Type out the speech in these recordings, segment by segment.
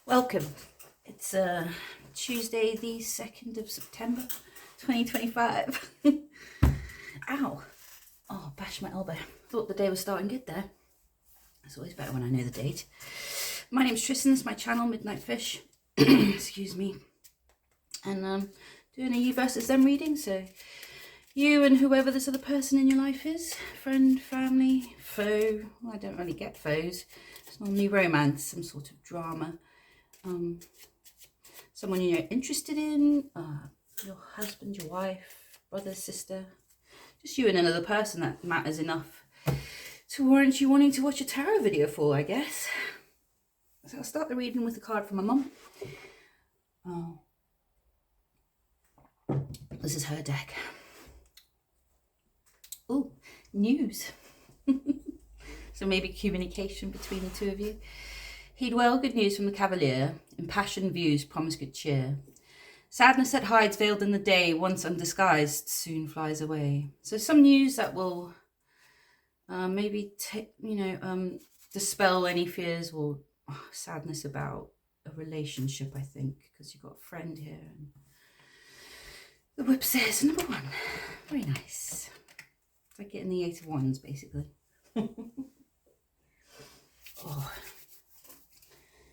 Welcome. It's Tuesday the 2nd of September 2025. Ow. Oh, bashed my elbow. Thought the day was starting good there. It's always better when I know the date. My name's Tristan, it's my channel, Midnight Fish. Excuse me. And doing a you versus them reading, so you and whoever this other person in your life is, friend, family, foe. Well, I don't really get foes. It's normally romance, some sort of drama. Someone you're interested in, your husband, your wife, brother, sister, just you and another person that matters enough to warrant you wanting to watch a tarot video for, I guess. So I'll start the reading with a card from my mum. Oh, this is her deck. Oh, news. So maybe communication between the two of you. Heed well, good news from the Cavalier. Impassioned views promise good cheer. Sadness that hides veiled in the day, once undisguised, soon flies away. So some news that will maybe dispel any fears or sadness about a relationship, I think, because you've got a friend here. And the whip says number 1. Very nice. It's like getting the 8 of Wands, basically. Oh.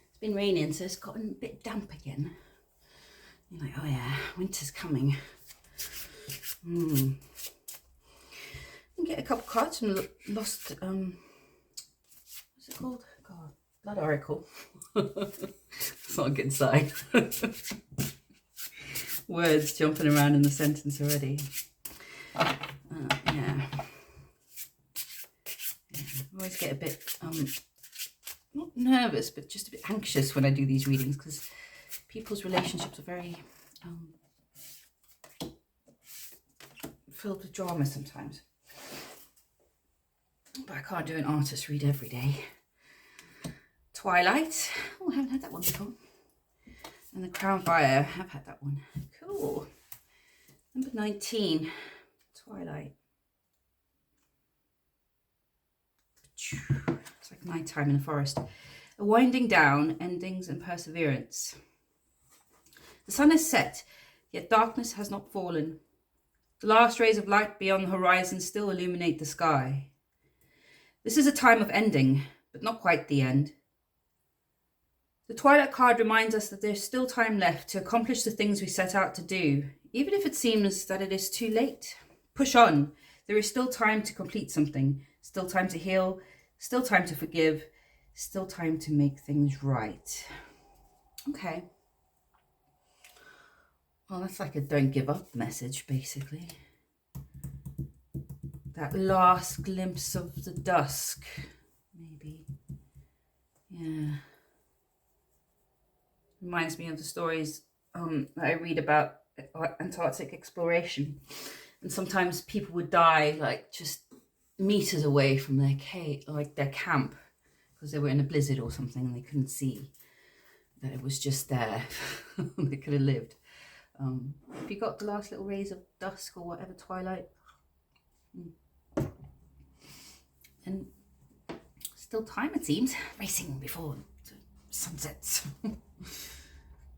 It's been raining, so it's gotten a bit damp again. You're like, oh yeah, winter's coming. And get a couple cards from Lost, what's it called? God, Blood Oracle. It's not a good sign. Words jumping around in the sentence already. Yeah. I always get a bit, not nervous, but just a bit anxious when I do these readings because people's relationships are very filled with drama sometimes. But I can't do an artist read every day. Twilight. Oh, I haven't had that one before. And the Crown Fire. I've had that one. Cool. Number 19. Twilight. It's like night time in the forest. A winding down, endings and perseverance. The sun is set, yet darkness has not fallen. The last rays of light beyond the horizon still illuminate the sky. This is a time of ending, but not quite the end. The Twilight card reminds us that there's still time left to accomplish the things we set out to do, even if it seems that it is too late. Push on. There is still time to complete something, still time to heal, still time to forgive, still time to make things right. Okay. Well, that's like a don't give up message, basically. That last glimpse of the dusk, maybe. Yeah. Reminds me of the stories that I read about Antarctic exploration. And sometimes people would die like just meters away from their their camp, because they were in a blizzard or something and they couldn't see that it was just there. They could have lived. If you got the last little rays of dusk or whatever, twilight, and still time, it seems, racing before sunsets.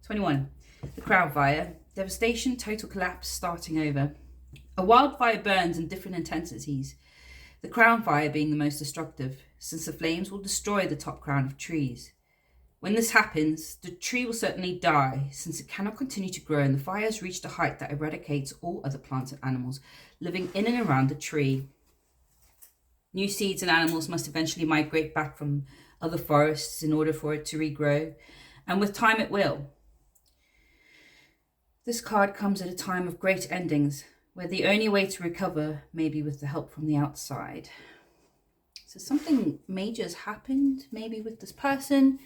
21. The Crown Fire. Devastation, total collapse, starting over. A wildfire burns in different intensities, the Crown Fire being the most destructive, since the flames will destroy the top crown of trees. When this happens, the tree will certainly die, since it cannot continue to grow and the fire has reached a height that eradicates all other plants and animals living in and around the tree. New seeds and animals must eventually migrate back from other forests in order for it to regrow, and with time it will. This card comes at a time of great endings, where the only way to recover may be with the help from the outside. So something major has happened, maybe with this person.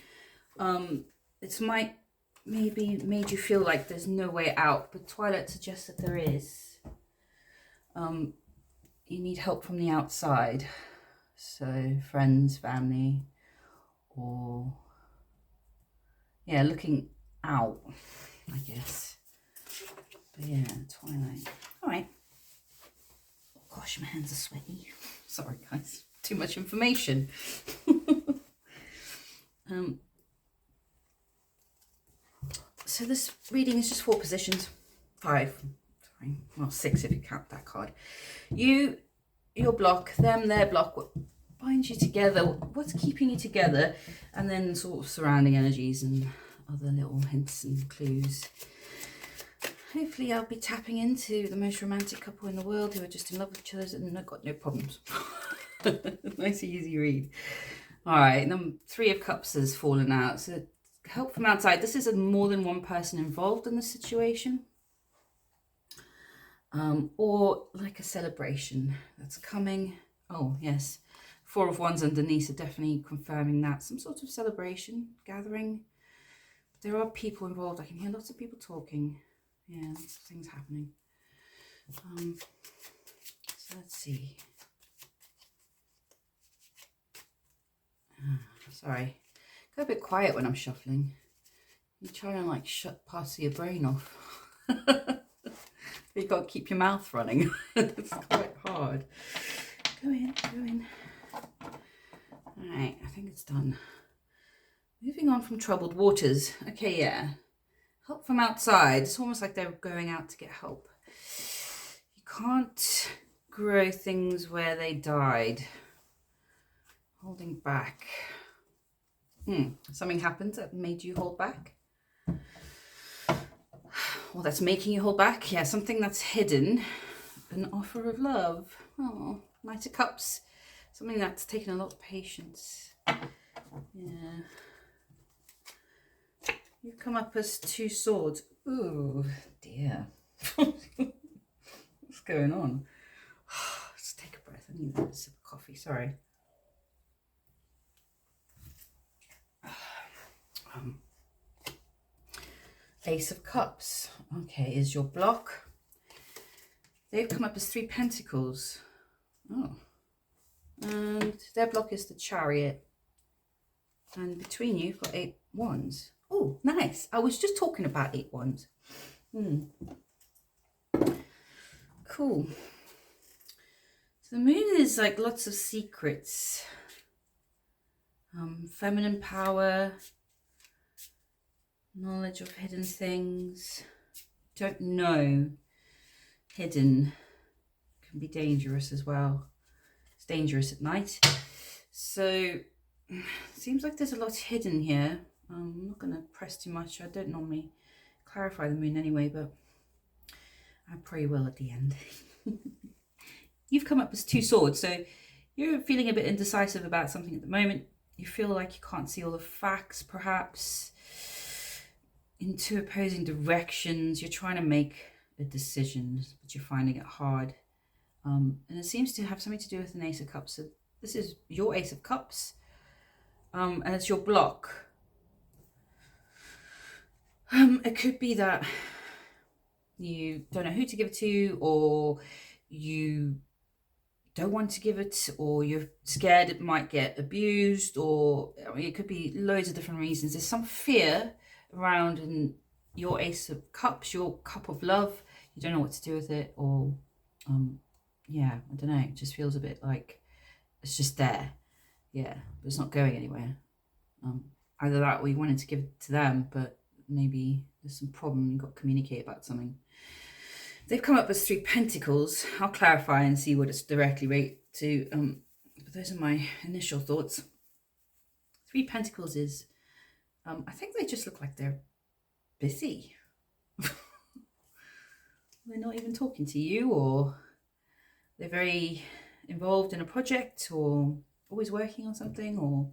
It might maybe made you feel like there's no way out, but Twilight suggests that there is. You need help from the outside. So friends, family, or yeah, looking out, I guess. But yeah, Twilight. All right. Oh gosh, my hands are sweaty. Sorry, guys. Too much information. So this reading is just 4 positions. 5. Sorry. Well, 6 if you count that card. You, your block, them, their block. What binds you together? What's keeping you together? And then sort of surrounding energies and other little hints and clues. Hopefully I'll be tapping into the most romantic couple in the world who are just in love with each other and have got no problems. Nice easy read. All right, number 3 of Cups has fallen out. So help from outside. This is more than one person involved in the situation. Or like a celebration that's coming. Oh, yes. 4 of Wands underneath are definitely confirming that. Some sort of celebration, gathering. There are people involved. I can hear lots of people talking. Yeah, lots of things happening. So let's see. Sorry. Go a bit quiet when I'm shuffling. You try and like shut parts of your brain off. You've got to keep your mouth running. It's quite hard. Go in, go in. Alright, I think it's done. Moving on from troubled waters. Okay, yeah. Help from outside. It's almost like they're going out to get help. You can't grow things where they died. Holding back. Something happened that made you hold back? Well, that's making you hold back. Yeah, something that's hidden. An offer of love. Oh, Knight of Cups. Something that's taken a lot of patience. Yeah. You've come up as 2 swords. Ooh, dear. What's going on? Let's take a breath. I need a sip of coffee. Sorry. Ace of Cups. Okay, is your block. They've come up as 3 Pentacles. Oh. And their block is the Chariot. And between you, you've got 8 Wands. Oh, nice. I was just talking about 8 Wands. Cool. So the moon is like lots of secrets. Feminine power. Knowledge of hidden things. Don't know. Hidden can be dangerous as well. It's dangerous at night. So seems like there's a lot hidden here. I'm not going to press too much. I don't normally clarify the moon anyway, but I probably will at the end. You've come up as 2 swords, so you're feeling a bit indecisive about something at the moment. You feel like you can't see all the facts, perhaps. In 2 opposing directions, you're trying to make a decision, but you're finding it hard. And it seems to have something to do with an Ace of Cups. So this is your Ace of Cups, and it's your block. It could be that you don't know who to give it to, or you don't want to give it, or you're scared it might get abused, or I mean, it could be loads of different reasons. There's some fear around in your Ace of Cups, your cup of love. You don't know what to do with it, or yeah, I don't know, it just feels a bit like it's just there. Yeah, but it's not going anywhere. Either that, or you wanted to give it to them, but maybe there's some problem, you've got to communicate about something. They've come up as 3 Pentacles. I'll clarify and see what it's directly related to. But those are my initial thoughts. 3 Pentacles is, I think they just look like they're busy. They're not even talking to you, or they're very involved in a project, or always working on something, or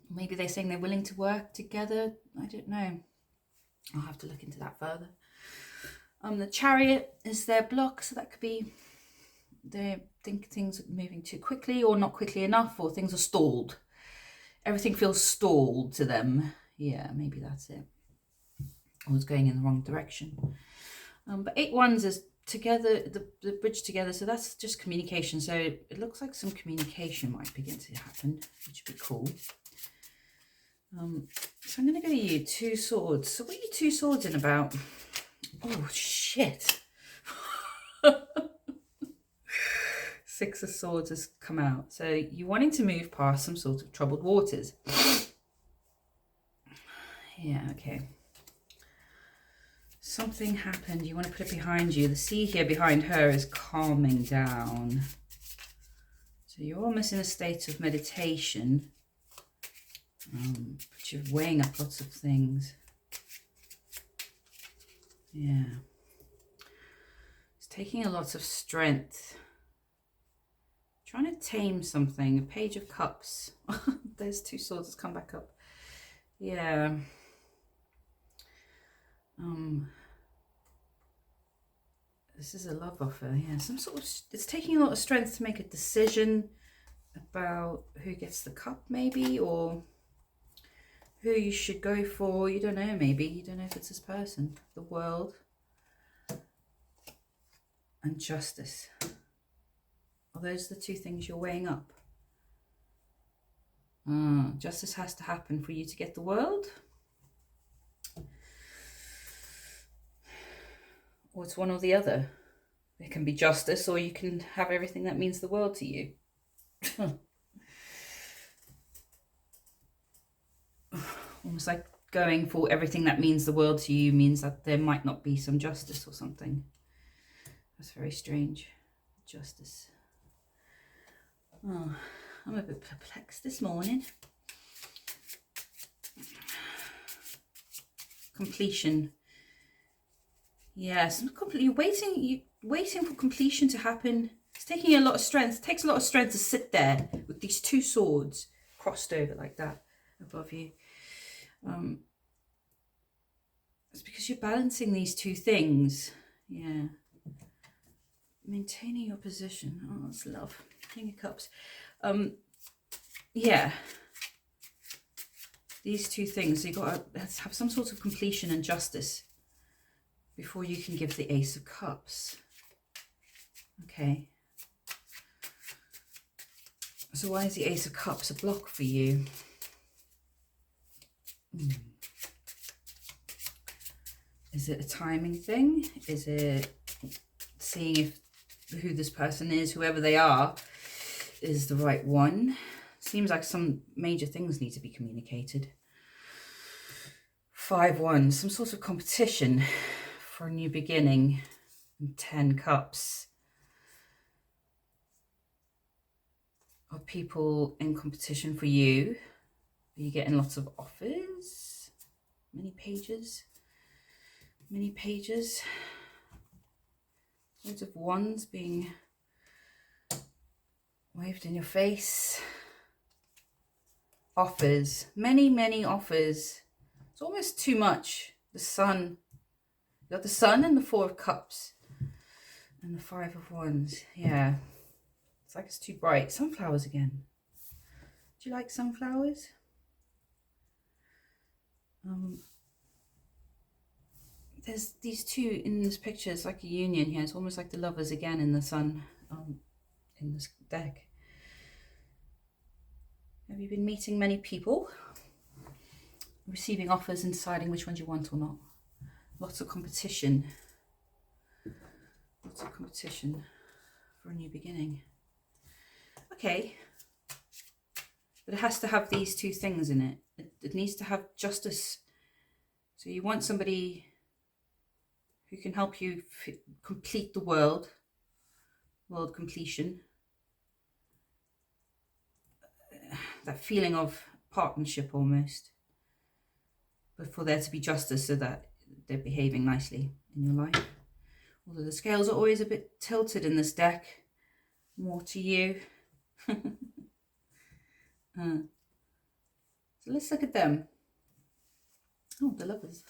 maybe they're saying they're willing to work together. I don't know. I'll have to look into that further. The Chariot is their block, so that could be they think things are moving too quickly, or not quickly enough, or things are stalled. Everything feels stalled to them. Yeah, maybe that's it. Or it's going in the wrong direction. But 8 Wands is together, the bridge together, so that's just communication. So it looks like some communication might begin to happen, which would be cool. So I'm going to go to you, 2 Swords. So what are you 2 Swords in about? Oh, shit. Six of Swords has come out. So you're wanting to move past some sort of troubled waters. Yeah, okay. Something happened. You want to put it behind you. The sea here behind her is calming down. So you're almost in a state of meditation. But you're weighing up lots of things. Yeah. It's taking a lot of strength. Trying to tame something. A Page of Cups. There's two swords that's come back up. Yeah. This is a love offer. Yeah, some sort of, it's taking a lot of strength to make a decision about who gets the cup, maybe, or who you should go for. You don't know, maybe. You don't know if it's this person. The World and Justice. Are those the two things you're weighing up? Justice has to happen for you to get the World. Or it's one or the other. It can be justice, or you can have everything that means the world to you. Almost like going for everything that means the world to you means that there might not be some justice or something. That's very strange. Justice. Oh, I'm a bit perplexed this morning. Completion. Yes, you're waiting for completion to happen. It's taking a lot of strength. It takes a lot of strength to sit there with these two swords crossed over like that above you. It's because you're balancing these two things. Yeah. Maintaining your position. Oh, that's love. King of Cups. Yeah. These two things. So you've got to have some sort of completion and justice before you can give the Ace of Cups. Okay. So why is the Ace of Cups a block for you? Is it a timing thing? Is it seeing if who this person is, whoever they are, is the right one? Seems like some major things need to be communicated. 5 Wands, some sort of competition for a new beginning. 10 Cups. Are people in competition for you? Are you getting lots of offers? Many pages. Many pages. Loads of wands being waved in your face. Offers. Many, many offers. It's almost too much. The Sun. You got the Sun and the 4 of Cups. And the 5 of Wands. Yeah. It's like it's too bright. Sunflowers again. Do you like sunflowers? There's these two in this picture. It's like a union here. It's almost like the lovers again in the Sun in this deck. Have you been meeting many people? Receiving offers and deciding which ones you want or not. Lots of competition. Lots of competition for a new beginning. Okay. But it has to have these two things in it. It needs to have justice. So you want somebody who can help you complete the world completion. That feeling of partnership almost. But for there to be justice so that they're behaving nicely in your life. Although the scales are always a bit tilted in this deck. More to you. So let's look at them. Oh, the lovers.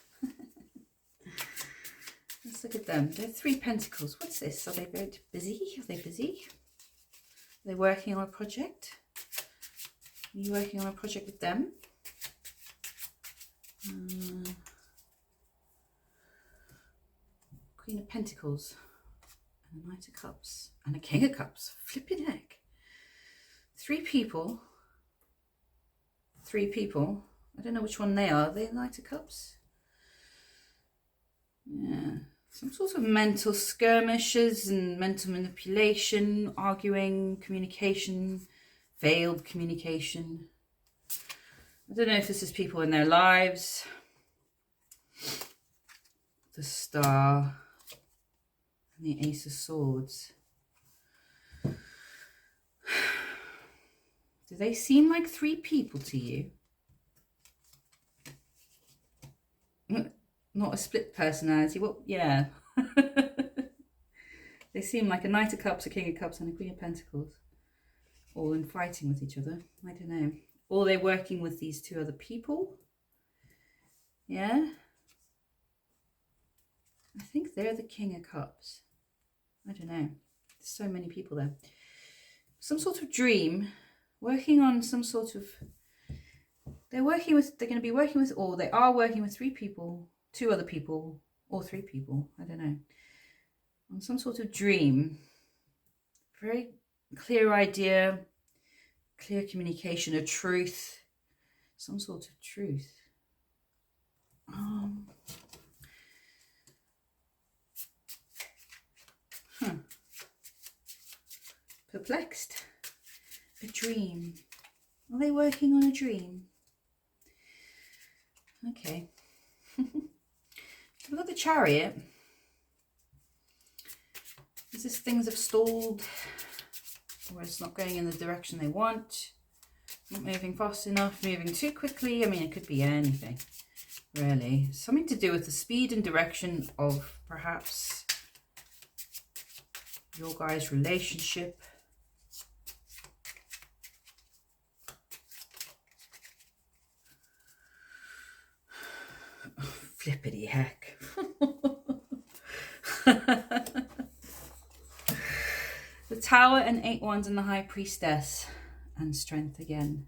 Let's look at them. They're 3 Pentacles. What's this? Are they very busy? Are they busy? Are they working on a project? Are you working on a project with them? Queen of Pentacles. And a Knight of Cups. And a King of Cups. Flipping heck. 3 people. 3 people. I don't know which one they are. Are they the Knight of Cups? Yeah. some sort of mental skirmishes and mental manipulation, arguing, communication, failed communication. I don't know if this is people in their lives. The Star and the Ace of Swords. Do they seem like three people to you? Not a split personality. Well, yeah. They seem like a Knight of Cups, a King of Cups, and a Queen of Pentacles. All in fighting with each other. I don't know. Or they're working with these two other people. Yeah. I think they're the King of Cups. I don't know. There's so many people there. Some sort of dream. Working on some sort of... They're going to be working with, or they are working with three people, two other people, or three people. I don't know. On some sort of dream. Very clear idea, clear communication, a truth, some sort of truth. Perplexed. A dream. Are they working on a dream? Okay. We've got the Chariot. Is this things have stalled, or it's not going in the direction they want, not moving fast enough, moving too quickly? I mean, it could be anything, really. Something to do with the speed and direction of perhaps your guys' relationship. Flippity heck. The Tower and 8 Wands and the High Priestess and Strength again.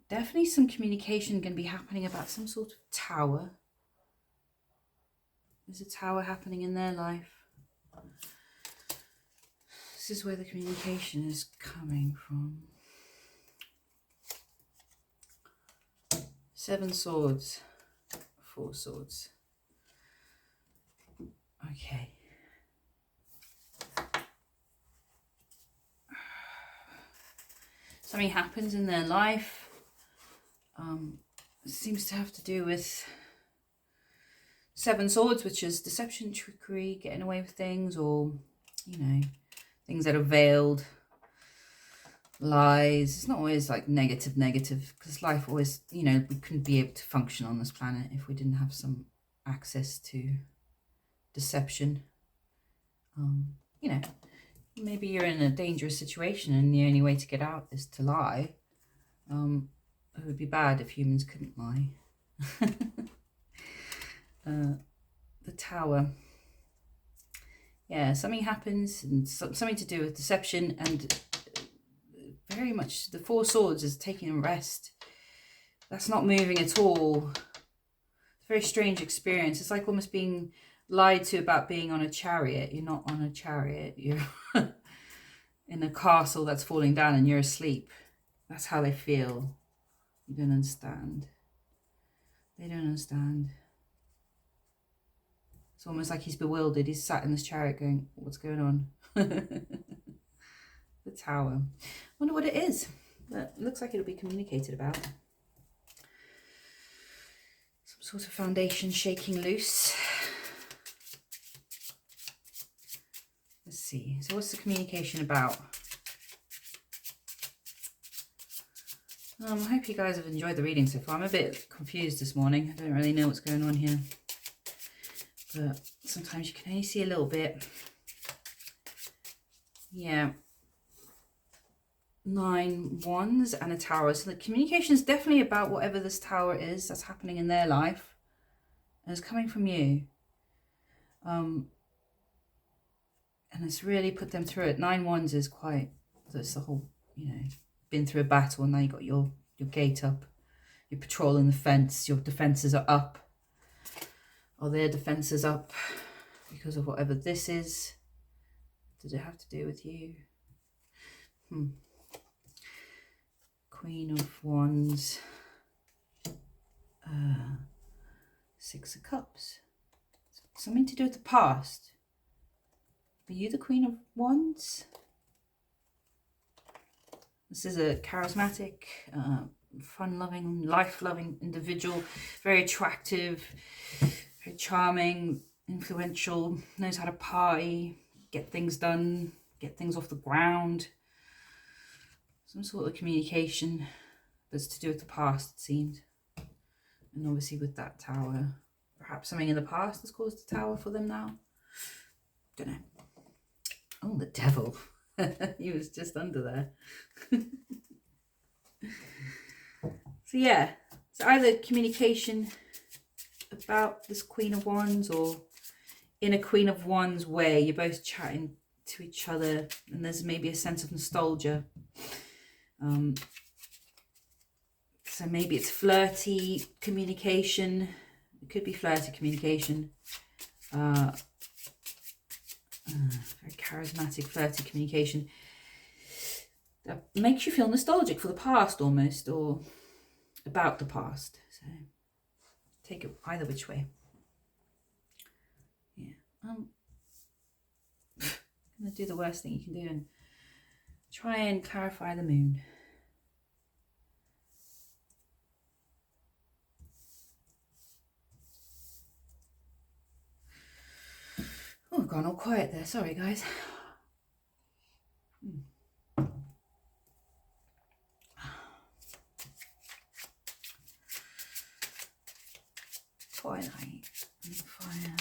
Definitely some communication going to be happening about some sort of tower. There's a tower happening in their life. This is where the communication is coming from. 7 Swords, 4 Swords. Okay. Something happens in their life. It seems to have to do with 7 Swords, which is deception, trickery, getting away with things, or, you know, things that are veiled, lies. It's not always like negative, because life always, you know, we couldn't be able to function on this planet if we didn't have some access to deception. You know, maybe you're in a dangerous situation and the only way to get out is to lie. It would be bad if humans couldn't lie. The Tower. Yeah, something happens, and something to do with deception, and very much the 4 Swords is taking a rest. That's not moving at all. It's a very strange experience. It's like almost being lied to about being on a chariot. You're not on a chariot. You're in a castle that's falling down and you're asleep. That's how they feel. You don't understand. They don't understand. It's almost like he's bewildered. He's sat in this chariot going, what's going on? The Tower. Wonder what it is. But it looks like it'll be communicated about. Some sort of foundation shaking loose. Let's see. So what's the communication about? I hope you guys have enjoyed the reading so far. I'm a bit confused this morning. I don't really know what's going on here. But sometimes you can only see a little bit. Yeah. 9 Wands and a Tower. So the communication is definitely about whatever this tower is that's happening in their life. And it's coming from you. And it's really put them through it. 9 Wands is quite, that's the whole, you know, been through a battle and now you've got your gate up. You're patrolling the fence. Your defences are up. Or their defences up because of whatever this is. Does it have to do with you? Queen of Wands. 6 of Cups. something to do with the past. Are you the Queen of Wands? This is a charismatic, fun-loving, life-loving individual, very attractive, very charming, influential, knows how to party, get things done, get things off the ground. Some sort of communication that's to do with the past, it seems. And obviously with that tower, perhaps something in the past has caused the tower for them now. Don't know. Oh, the devil. He was just under there. So yeah, it's either communication about this Queen of Wands, or in a Queen of Wands way, you're both chatting to each other and there's maybe a sense of nostalgia. So maybe it's flirty communication. It could be flirty communication. Very charismatic, flirty communication that makes you feel nostalgic for the past almost, or about the past. So take it either which way. Yeah. I'm gonna do the worst thing you can do and try and clarify the moon. Oh, I've gone all quiet there. Sorry, guys. Twilight and fire.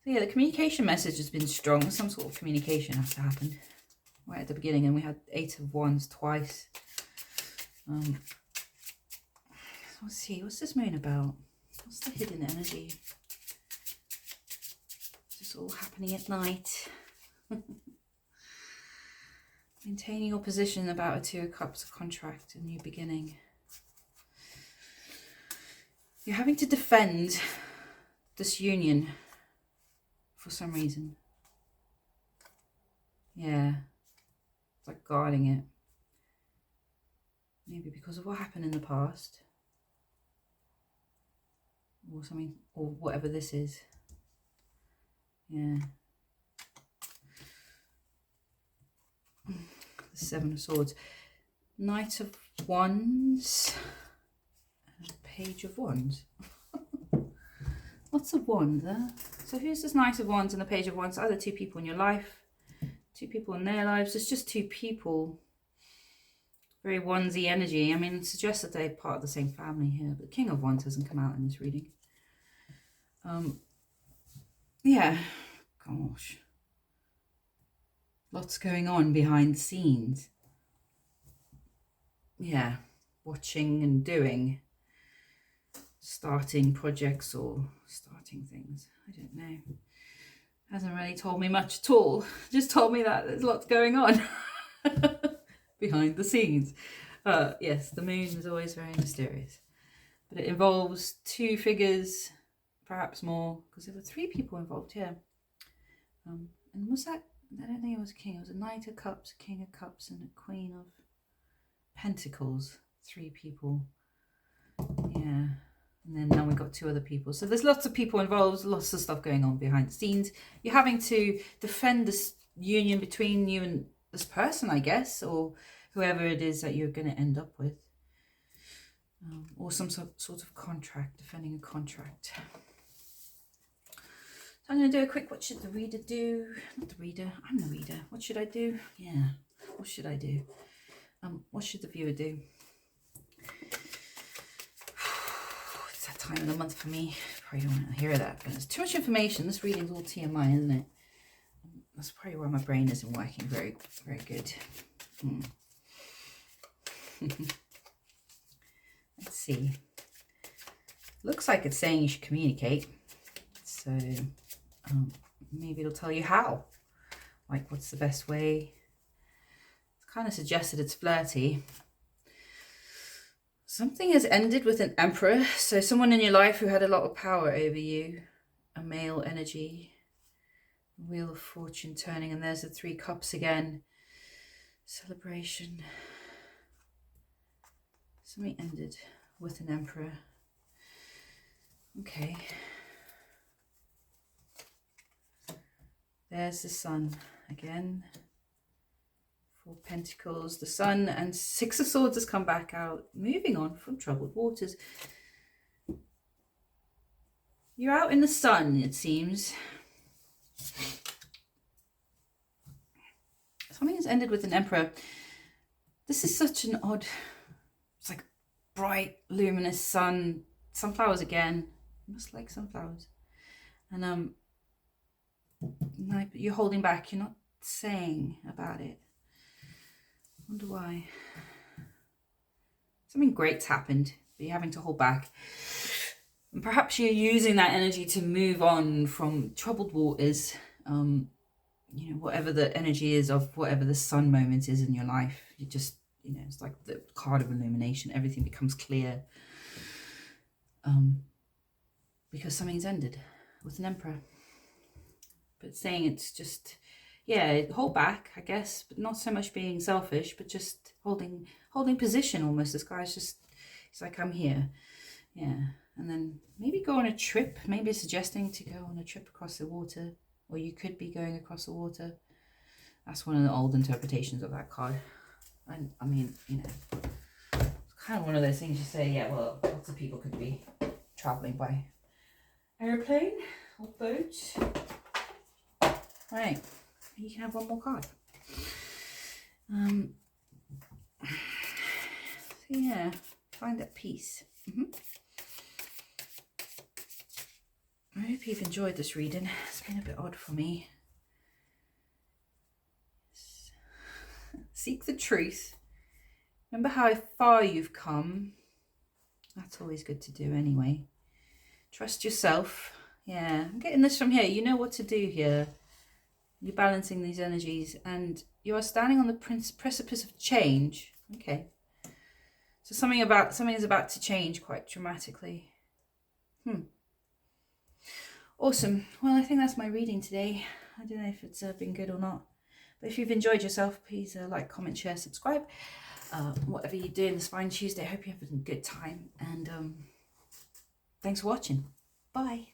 So yeah, the communication message has been strong. Some sort of communication has to happen right at the beginning, and we had 8 of Wands twice. Let's see, what's this moon about? What's the hidden energy? Is this all happening at night? Maintaining your position about a 2 of Cups, a contract, a new beginning. You're having to defend this union for some reason. Yeah, it's like guarding it. Maybe because of what happened in the past. Or something, or whatever this is. Yeah. The 7 of Swords. Knight of Wands. And Page of Wands. Lots of wands there. So who's this Knight of Wands and the Page of Wands? Either 2 people in your life, 2 people in their lives. It's just 2 people. Very Wandsy energy. I mean, it suggests that they're part of the same family here, but King of Wands hasn't come out in this reading. Yeah, gosh. Lots going on behind the scenes. Yeah, watching and doing. Starting projects or starting things. I don't know. Hasn't really told me much at all. Just told me that there's lots going on behind the scenes. Yes, the moon is always very mysterious. But it involves 2 figures, perhaps more, because there were 3 people involved here. And was that, I don't think it was a king, it was a Knight of Cups, a King of Cups, and a Queen of Pentacles. 3 people. Yeah. And then now we've got 2 other people. So there's lots of people involved, lots of stuff going on behind the scenes. You're having to defend this union between you and this person, I guess, or whoever it is that you're going to end up with. Or some sort of contract, defending a contract. So I'm going to do a quick, what should the reader do? Not the reader, I'm the reader. What should I do? Yeah, what should I do? What should the viewer do? It's that time of the month for me. Probably don't want to hear that, but it's too much information. This reading's all TMI, isn't it? That's probably why my brain isn't working very, very good. Let's see. Looks like it's saying you should communicate. So maybe it'll tell you how. Like, what's the best way? It's kind of suggested it's flirty. Something has ended with an Emperor. So someone in your life who had a lot of power over you. A male energy. Wheel of Fortune turning. And there's the 3 Cups again. Celebration. Something ended with an Emperor. Okay. There's the Sun again. 4 Pentacles, the Sun, and 6 of Swords has come back out. Moving on from troubled waters. You're out in the sun, it seems. Something has ended with an Emperor. This is such an odd, it's like bright, luminous sun. Sunflowers again. I must like sunflowers. And no, but you're holding back. You're not saying about it. Wonder why. Something great's happened, but you're having to hold back. And perhaps you're using that energy to move on from troubled waters. You know, whatever the energy is of whatever the sun moment is in your life. You just, you know, it's like the card of illumination. Everything becomes clear. Because something's ended with an Emperor. But saying it's just, yeah, hold back, I guess, but not so much being selfish, but just holding position almost. This guy's just, he's like, I'm here. Yeah. And then maybe go on a trip, maybe suggesting to go on a trip across the water, or you could be going across the water. That's one of the old interpretations of that card. And I mean, you know, it's kind of one of those things you say, yeah, well, lots of people could be traveling by airplane or boat. Right, you can have one more card. So yeah, find that peace. I hope you've enjoyed this reading. It's been a bit odd for me. Seek the truth. Remember how far you've come. That's always good to do anyway. Trust yourself. Yeah, I'm getting this from here. You know what to do here. You're balancing these energies and you are standing on the precipice of change. Okay. So something is about to change quite dramatically. Awesome. Well, I think that's my reading today. I don't know if it's been good or not. But if you've enjoyed yourself, please like, comment, share, subscribe. Whatever you're doing this fine Tuesday, I hope you're having a good time. And thanks for watching. Bye.